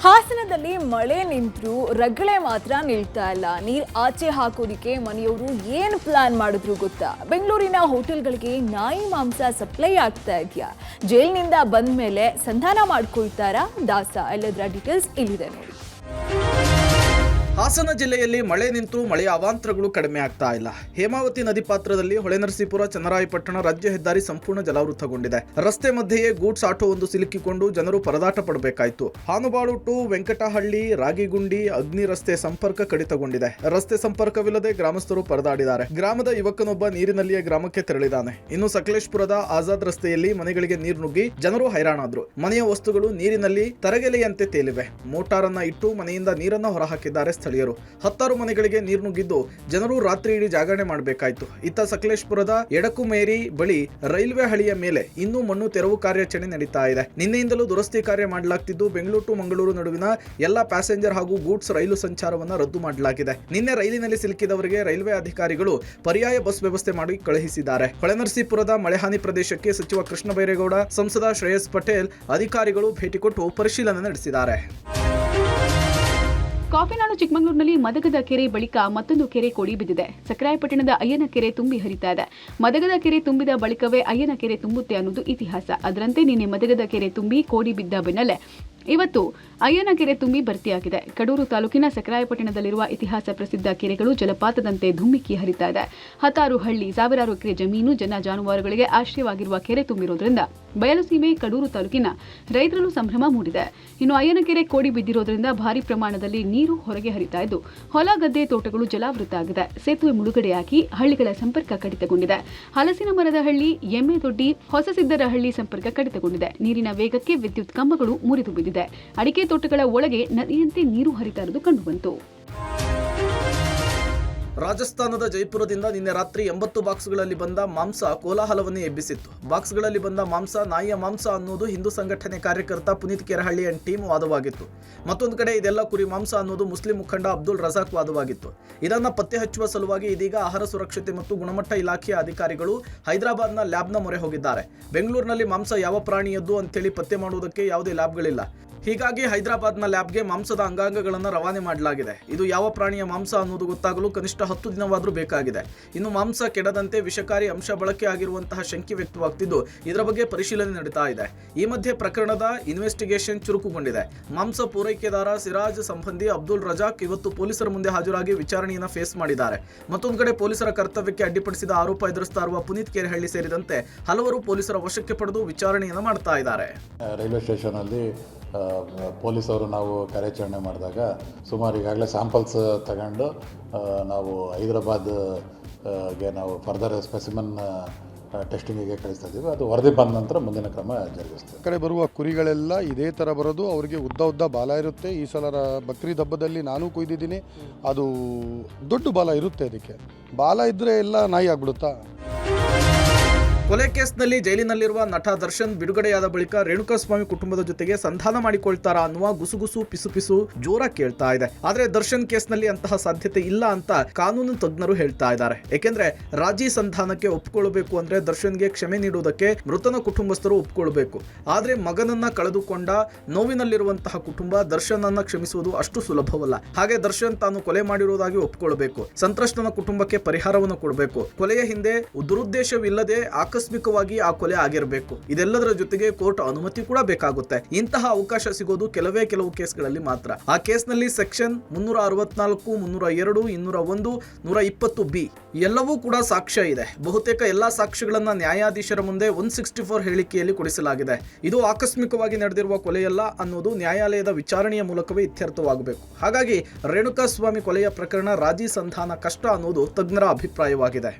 ಹಾಸನದಲ್ಲಿ ಮಳೆ ನಿಂತರೂ ರಗಳೆ ಮಾತ್ರ ನಿಲ್ತಾ ಇಲ್ಲ. ನೀರು ಆಚೆ ಹಾಕೋದಿಕ್ಕೆ ಮನೆಯವರು ಏನು ಪ್ಲಾನ್ ಮಾಡಿದ್ರು ಗೊತ್ತಾ? ಬೆಂಗಳೂರಿನ ಹೋಟೆಲ್ಗಳಿಗೆ ನಾಯಿ ಮಾಂಸ ಸಪ್ಲೈ ಆಗ್ತಾ ಇದೆಯಾ? ಜೈಲಿನಿಂದ ಬಂದ ಮೇಲೆ ಸಂಧಾನ ಮಾಡ್ಕೊಳ್ತಾರಾ ದಾಸ? ಎಲ್ಲದರ ಡೀಟೇಲ್ಸ್ ಇಲ್ಲಿದೆ ನೋಡಿ. ಹಾಸನ ಜಿಲ್ಲೆಯಲ್ಲಿ ಮಳೆ ನಿಂತು ಮಳೆಯ ಅವಾಂತರಗಳು ಕಡಿಮೆ ಆಗ್ತಾ ಇಲ್ಲ. ಹೇಮಾವತಿ ನದಿ ಪಾತ್ರದಲ್ಲಿ ಹೊಳೆನರಸೀಪುರ ಚನ್ನರಾಯಪಟ್ಟಣ ರಾಜ್ಯ ಹೆದ್ದಾರಿ ಸಂಪೂರ್ಣ ಜಲಾವೃತಗೊಂಡಿದೆ. ರಸ್ತೆ ಮಧ್ಯೆಯೇ ಗೂಡ್ಸ್ ಆಟೋ ಒಂದು ಸಿಲುಕಿಕೊಂಡು ಜನರು ಪರದಾಟ ಪಡಬೇಕಾಯಿತು. ಹಾನುಬಾಳು ಟು ವೆಂಕಟಹಳ್ಳಿ ರಾಗಿಗುಂಡಿ ಅಗ್ನಿ ರಸ್ತೆ ಸಂಪರ್ಕ ಕಡಿತಗೊಂಡಿದೆ. ರಸ್ತೆ ಸಂಪರ್ಕವಿಲ್ಲದೆ ಗ್ರಾಮಸ್ಥರು ಪರದಾಡಿದ್ದಾರೆ. ಗ್ರಾಮದ ಯುವಕನೊಬ್ಬ ನೀರಿನಲ್ಲಿಯೇ ಗ್ರಾಮಕ್ಕೆ ತೆರಳಿದ್ದಾನೆ. ಇನ್ನು ಸಕಲೇಶ್ಪುರದ ಆಜಾದ್ ರಸ್ತೆಯಲ್ಲಿ ಮನೆಗಳಿಗೆ ನೀರು ನುಗ್ಗಿ ಜನರು ಹೈರಾಣಾದ್ರು. ಮನೆಯ ವಸ್ತುಗಳು ನೀರಿನಲ್ಲಿ ತರಗೆಲೆಯಂತೆ ತೇಲಿವೆ. ಮೋಟಾರನ್ನ ಇಟ್ಟು ಮನೆಯಿಂದ ನೀರನ್ನ ಹೊರಹಾಕಿದ್ದಾರೆ ಸ್ಥಳೀಯರು. ಹತ್ತಾರು ಮನೆಗಳಿಗೆ ನೀರು ನುಗ್ಗಿದ್ದು ಜನರು ರಾತ್ರಿ ಇಡೀ ಜಾಗರಣೆ ಮಾಡಬೇಕಾಯಿತು. ಇತ್ತ ಸಕಲೇಶ್ಪುರದ ಎಡಕುಮೇರಿ ಬಳಿ ರೈಲ್ವೆ ಹಳಿಯ ಮೇಲೆ ಇನ್ನೂ ಮಣ್ಣು ತೆರವು ಕಾರ್ಯಾಚರಣೆ ನಡೀತಾ ಇದೆ. ನಿನ್ನೆಯಿಂದಲೂ ದುರಸ್ತಿ ಕಾರ್ಯ ಮಾಡಲಾಗ್ತಿದ್ದು ಬೆಂಗಳೂರು ಟು ಮಂಗಳೂರು ನಡುವಿನ ಎಲ್ಲಾ ಪ್ಯಾಸೆಂಜರ್ ಹಾಗೂ ಗೂಡ್ಸ್ ರೈಲು ಸಂಚಾರವನ್ನು ರದ್ದು ಮಾಡಲಾಗಿದೆ. ನಿನ್ನೆ ರೈಲಿನಲ್ಲಿ ಸಿಲುಕಿದವರಿಗೆ ರೈಲ್ವೆ ಅಧಿಕಾರಿಗಳು ಪರ್ಯಾಯ ಬಸ್ ವ್ಯವಸ್ಥೆ ಮಾಡಿ ಕಳುಹಿಸಿದ್ದಾರೆ. ಹೊಳೆನರಸೀಪುರದ ಮಳೆಹಾನಿ ಪ್ರದೇಶಕ್ಕೆ ಸಚಿವ ಕೃಷ್ಣ ಬೈರೇಗೌಡ, ಸಂಸದ ಶ್ರೇಯಸ್ ಪಟೇಲ್ ಅಧಿಕಾರಿಗಳು ಭೇಟಿ ಕೊಟ್ಟು ಪರಿಶೀಲನೆ ನಡೆಸಿದ್ದಾರೆ. ಕಾಫಿನಾಡು ಚಿಕ್ಕಮಗಳೂರಿನಲ್ಲಿ ಮದಗದ ಕೆರೆ ಬಳಿಕ ಮತ್ತೊಂದು ಕೆರೆ ಕೋಡಿ ಬಿದ್ದಿದೆ. ಸಕ್ರಾಯಪಟ್ಟಣದ ಅಯ್ಯನ ಕೆರೆ ತುಂಬಿ ಹರಿತಾ ಇದೆ. ಮದಗದ ಕೆರೆ ತುಂಬಿದ ಬಳಿಕವೇ ಅಯ್ಯನ ಕೆರೆ ತುಂಬುತ್ತೆ ಅನ್ನೋದು ಇತಿಹಾಸ. ಅದರಂತೆ ನಿನ್ನೆ ಮದಗದ ಕೆರೆ ತುಂಬಿ ಕೋಡಿ ಬಿದ್ದ ಬೆನ್ನಲ್ಲೇ ಇವತ್ತು ಅಯ್ಯನ ಕೆರೆ ತುಂಬಿ ಭರ್ತಿಯಾಗಿದೆ. ಕಡೂರು ತಾಲೂಕಿನ ಸಕ್ರಾಯಪಟ್ಟಣದಲ್ಲಿರುವ ಇತಿಹಾಸ ಪ್ರಸಿದ್ಧ ಕೆರೆಗಳು ಜಲಪಾತದಂತೆ ಧುಮ್ಮಿಕ್ಕಿ ಹರಿತಾ ಇದೆ. ಹತ್ತಾರು ಹಳ್ಳಿ, ಸಾವಿರಾರು ಎಕರೆ ಜಮೀನು, ಜನ ಜಾನುವಾರುಗಳಿಗೆ ಆಶ್ರಯವಾಗಿರುವ ಕೆರೆ ತುಂಬಿರೋದ್ರಿಂದ ಬಯಲುಸೀಮೆ ಕಡೂರು ತಾಲೂಕಿನ ರೈತರಲ್ಲೂ ಸಂಭ್ರಮ ಮೂಡಿದೆ. ಇನ್ನು ಅಯ್ಯನ ಕೆರೆ ಕೋಡಿ ಬಿದ್ದಿರೋದ್ರಿಂದ ಭಾರಿ ಪ್ರಮಾಣದಲ್ಲಿ ನೀರು ಹೊರಗೆ ಹರಿತಾ ಇದ್ದು ಹೊಲ ಗದ್ದೆ ತೋಟಗಳು ಜಲಾವೃತ ಆಗಿದೆ. ಸೇತುವೆ ಮುಳುಗಡೆಯಾಗಿ ಹಳ್ಳಿಗಳ ಸಂಪರ್ಕ ಕಡಿತಗೊಂಡಿದೆ. ಹಲಸಿನ ಮರದ ಹಳ್ಳಿ, ಎಮ್ಮೆದೊಡ್ಡಿ, ಹೊಸಸಿದ್ದರಹಳ್ಳಿ ಸಂಪರ್ಕ ಕಡಿತಗೊಂಡಿದೆ. ನೀರಿನ ವೇಗಕ್ಕೆ ವಿದ್ಯುತ್ ಕಂಬಗಳು ಮುರಿದು ಬಿದ್ದಿದೆ. ಅಡಿಕೆ ತೋಟಗಳ ಒಳಗೆ ನದಿಯಂತೆ ನೀರು ಹರಿತಾ ಇರುವುದು ಕಂಡುಬಂತು. ರಾಜಸ್ಥಾನದ ಜೈಪುರದಿಂದ ನಿನ್ನೆ ರಾತ್ರಿ 80 ಬಾಕ್ಸ್ಗಳಲ್ಲಿ ಬಂದ ಮಾಂಸ ಕೋಲಾಹಲವನ್ನೇ ಎಬ್ಬಿಸಿತ್ತು. ಬಾಕ್ಸ್ಗಳಲ್ಲಿ ಬಂದ ಮಾಂಸ ನಾಯಿಯ ಮಾಂಸ ಅನ್ನೋದು ಹಿಂದೂ ಸಂಘಟನೆ ಕಾರ್ಯಕರ್ತ ಪುನೀತ್ ಕೆರಹಳ್ಳಿ ಅಂಡ್ ಟೀಮ್ ವಾದವಾಗಿತ್ತು. ಮತ್ತೊಂದು ಕಡೆ ಇದೆಲ್ಲ ಕುರಿ ಮಾಂಸ ಅನ್ನೋದು ಮುಸ್ಲಿಂ ಮುಖಂಡ ಅಬ್ದುಲ್ ರಜಾಕ್ ವಾದವಾಗಿತ್ತು. ಇದನ್ನು ಪತ್ತೆ ಹಚ್ಚುವ ಸಲುವಾಗಿ ಇದೀಗ ಆಹಾರ ಸುರಕ್ಷತೆ ಮತ್ತು ಗುಣಮಟ್ಟ ಇಲಾಖೆಯ ಅಧಿಕಾರಿಗಳು ಹೈದರಾಬಾದ್ನ ಲ್ಯಾಬ್ನ ಮೊರೆ ಹೋಗಿದ್ದಾರೆ. ಬೆಂಗಳೂರಿನಲ್ಲಿ ಮಾಂಸ ಯಾವ ಪ್ರಾಣಿಯದ್ದು ಅಂತೇಳಿ ಪತ್ತೆ ಮಾಡುವುದಕ್ಕೆ ಯಾವುದೇ ಲ್ಯಾಬ್ಗಳಿಲ್ಲ. ಹೀಗಾಗಿ ಹೈದರಾಬಾದ್ನ ಲ್ಯಾಬ್ಗೆ ಮಾಂಸದ ಅಂಗಾಂಗಗಳನ್ನು ರವಾನೆ ಮಾಡಲಾಗಿದೆ. ಇದು ಯಾವ ಪ್ರಾಣಿಯ ಮಾಂಸ ಅನ್ನೋದು ಗೊತ್ತಾಗಲು ಕನಿಷ್ಠ 10 ದಿನವಾದರೂ ಬೇಕಾಗಿದೆ. ಇನ್ನು ಮಾಂಸ ಕೆಡದಂತೆ ವಿಷಕಾರಿ ಅಂಶ ಬಳಕೆ ಆಗಿರುವಂತಹ ಶಂಕೆ ವ್ಯಕ್ತವಾಗ್ತಿದ್ದು ಇದರ ಬಗ್ಗೆ ಪರಿಶೀಲನೆ ನಡೀತಾ ಇದೆ. ಈ ಮಧ್ಯೆ ಪ್ರಕರಣದ ಇನ್ವೆಸ್ಟಿಗೇಷನ್ ಚುರುಕುಗೊಂಡಿದೆ. ಮಾಂಸ ಪೂರೈಕೆದಾರ ಸಿರಾಜ್ ಸಂಬಂಧಿ ಅಬ್ದುಲ್ ರಜಾಕ್ ಇವತ್ತು ಪೊಲೀಸರ ಮುಂದೆ ಹಾಜರಾಗಿ ವಿಚಾರಣೆಯನ್ನು ಫೇಸ್ ಮಾಡಿದ್ದಾರೆ. ಮತ್ತೊಂದು ಕಡೆ ಪೊಲೀಸರ ಕರ್ತವ್ಯಕ್ಕೆ ಅಡ್ಡಿಪಡಿಸಿದ ಆರೋಪ ಎದುರಿಸ್ತಾ ಇರುವ ಪುನೀತ್ ಕೆರಹಳ್ಳಿ ಸೇರಿದಂತೆ ಹಲವರು ಪೊಲೀಸರ ವಶಕ್ಕೆ ಪಡೆದು ವಿಚಾರಣೆಯನ್ನು ಮಾಡ್ತಾ ಇದ್ದಾರೆ. ರೈಲ್ವೆ ಸ್ಟೇಷನ್ ಅಲ್ಲಿ ಪೊಲೀಸವರು ನಾವು ಕಾರ್ಯಾಚರಣೆ ಮಾಡಿದಾಗ ಸುಮಾರು ಈಗಾಗಲೇ ಸ್ಯಾಂಪಲ್ಸ್ ತಗೊಂಡು ನಾವು ಹೈದರಾಬಾದ್ಗೆ ನಾವು ಫರ್ದರ್ ಸ್ಪೆಸಿಮನ್ ಟೆಸ್ಟಿಂಗಿಗೆ ಕಳಿಸ್ತಾ ಇದ್ದೀವಿ. ಅದು ವರದಿ ಬಂದ ನಂತರ ಮುಂದಿನ ಕ್ರಮ ಜರುಗಿಸ್ತೀವಿ. ಕಡೆ ಬರುವ ಕುರಿಗಳೆಲ್ಲ ಇದೇ ಥರ ಬರೋದು. ಅವರಿಗೆ ಉದ್ದ ಬಾಲ ಇರುತ್ತೆ. ಈ ಸಲ ಬಕ್ರೀದ್ ಹಬ್ಬದಲ್ಲಿ ನಾನು ಕೊಯ್ದಿದ್ದೀನಿ. ಅದು ದೊಡ್ಡ ಬಾಲ ಇರುತ್ತೆ. ಅದಕ್ಕೆ ಬಾಲ ಇದ್ದರೆ ಎಲ್ಲ ನಾಯಿ ಆಗ್ಬಿಡುತ್ತಾ? ಕೊಲೆ ಕೇಸ್ನಲ್ಲಿ ಜೈಲಿನಲ್ಲಿರುವ ನಟ ದರ್ಶನ್ ಬಿಡುಗಡೆಯಾದ ಬಳಿಕ ರೇಣುಕಾಸ್ವಾಮಿ ಕುಟುಂಬದ ಜೊತೆಗೆ ಸಂಧಾನ ಮಾಡಿಕೊಳ್ತಾರಾ ಅನ್ನುವ ಗುಸುಗುಸು ಪಿಸುಪಿಸು ಜೋರ ಕೇಳ್ತಾ ಇದೆ. ಆದ್ರೆ ದರ್ಶನ್ ಕೇಸ್ನಲ್ಲಿ ಅಂತಹ ಸಾಧ್ಯತೆ ಇಲ್ಲ ಅಂತ ಕಾನೂನು ತಜ್ಞರು ಹೇಳ್ತಾ ಇದ್ದಾರೆ. ಏಕೆಂದ್ರೆ ರಾಜಿ ಸಂಧಾನಕ್ಕೆ ಒಪ್ಪಿಕೊಳ್ಳಬೇಕು ಅಂದ್ರೆ ದರ್ಶನ್ಗೆ ಕ್ಷಮೆ ನೀಡುವುದಕ್ಕೆ ಮೃತನ ಕುಟುಂಬಸ್ಥರು ಒಪ್ಪಿಕೊಳ್ಳಬೇಕು. ಆದ್ರೆ ಮಗನನ್ನ ಕಳೆದುಕೊಂಡ ನೋವಿನಲ್ಲಿರುವಂತಹ ಕುಟುಂಬ ದರ್ಶನ್ ಅನ್ನ ಕ್ಷಮಿಸುವುದು ಅಷ್ಟು ಸುಲಭವಲ್ಲ. ಹಾಗೆ ದರ್ಶನ್ ತಾನು ಕೊಲೆ ಮಾಡಿರುವುದಾಗಿ ಒಪ್ಪಿಕೊಳ್ಳಬೇಕು. ಸಂತ್ರಸ್ತನ ಕುಟುಂಬಕ್ಕೆ ಪರಿಹಾರವನ್ನು ಕೊಡಬೇಕು. ಕೊಲೆಯ ಹಿಂದೆ ದುರುದ್ದೇಶವಿಲ್ಲದೆ ಆಕಸ್ಮಿಕವಾಗಿ ಆ ಕೊಲೆ ಆಗಿರಬೇಕು. ಇದೆಲ್ಲದರ ಜೊತೆಗೆ ಕೋರ್ಟ್ ಅನುಮತಿ ಕೂಡ ಬೇಕಾಗುತ್ತೆ. ಇಂತಹ ಅವಕಾಶ ಸಿಗೋದು ಕೆಲವು ಕೇಸ್ಗಳಲ್ಲಿ ಮಾತ್ರ. ಆ ಕೇಸ್ನಲ್ಲಿ ಸೆಕ್ಷನ್ 364, 302, 201, 120B ಎಲ್ಲವೂ ಕೂಡ ಸಾಕ್ಷ್ಯ ಇದೆ. ಬಹುತೇಕ ಎಲ್ಲಾ ಸಾಕ್ಷ್ಯಗಳನ್ನ ನ್ಯಾಯಾಧೀಶರ ಮುಂದೆ 164 ಹೇಳಿಕೆಯಲ್ಲಿ ಕೊಡಿಸಲಾಗಿದೆ. ಇದು ಆಕಸ್ಮಿಕವಾಗಿ ನಡೆದಿರುವ ಕೊಲೆಯಲ್ಲ ಅನ್ನೋದು ನ್ಯಾಯಾಲಯದ ವಿಚಾರಣೆಯ ಮೂಲಕವೇ ಇತ್ಯರ್ಥವಾಗಬೇಕು. ಹಾಗಾಗಿ ರೇಣುಕಾಸ್ವಾಮಿ ಕೊಲೆಯ ಪ್ರಕರಣ ರಾಜಿ ಸಂಧಾನ ಕಷ್ಟ ಅನ್ನೋದು ತಜ್ಞರ ಅಭಿಪ್ರಾಯವಾಗಿದೆ.